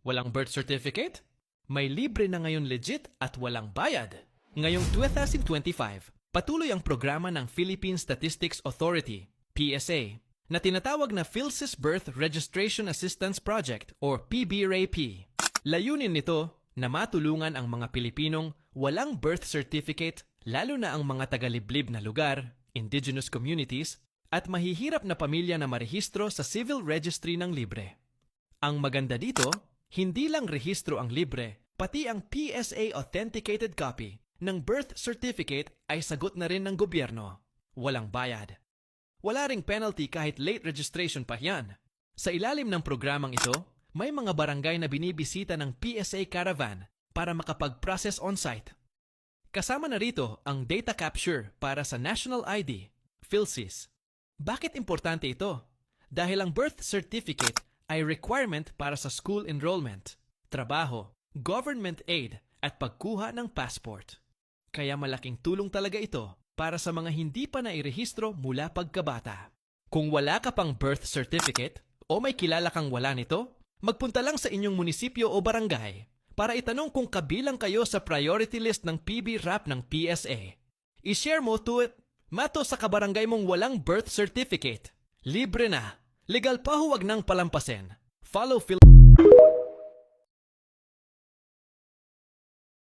Walang birth certificate? May libre na ngayon legit at walang bayad. Ngayong 2025, patuloy ang programa ng Philippine Statistics Authority, PSA, na tinatawag na PhilSys Birth Registration Assistance Project or PBRAP. Layunin nito na matulungan ang mga Pilipinong walang birth certificate, lalo na ang mga taga-liblib na lugar, indigenous communities, at mahihirap na pamilya na marehistro sa civil registry ng libre. Ang maganda dito, hindi lang rehistro ang libre, pati ang PSA authenticated copy ng birth certificate ay sagot na rin ng gobyerno. Walang bayad. Wala ring penalty kahit late registration pa yan. Sa ilalim ng programang ito, may mga barangay na binibisita ng PSA Caravan para makapag-process on-site. Kasama na rito ang data capture para sa National ID, PhilSys. Bakit importante ito? Dahil ang birth certificate ay requirement para sa school enrollment, trabaho, government aid at pagkuha ng passport. Kaya malaking tulong talaga ito para sa mga hindi pa nairehistro mula pagkabata. Kung wala ka pang birth certificate o may kilala kang wala nito, magpunta lang sa inyong munisipyo o barangay para itanong kung kabilang kayo sa priority list ng PBRAP ng PSA. I-share mo to it. Mato sa kabarangay mong walang birth certificate. Libre na. Legal pa, huwag nang palampasin. Follow Phil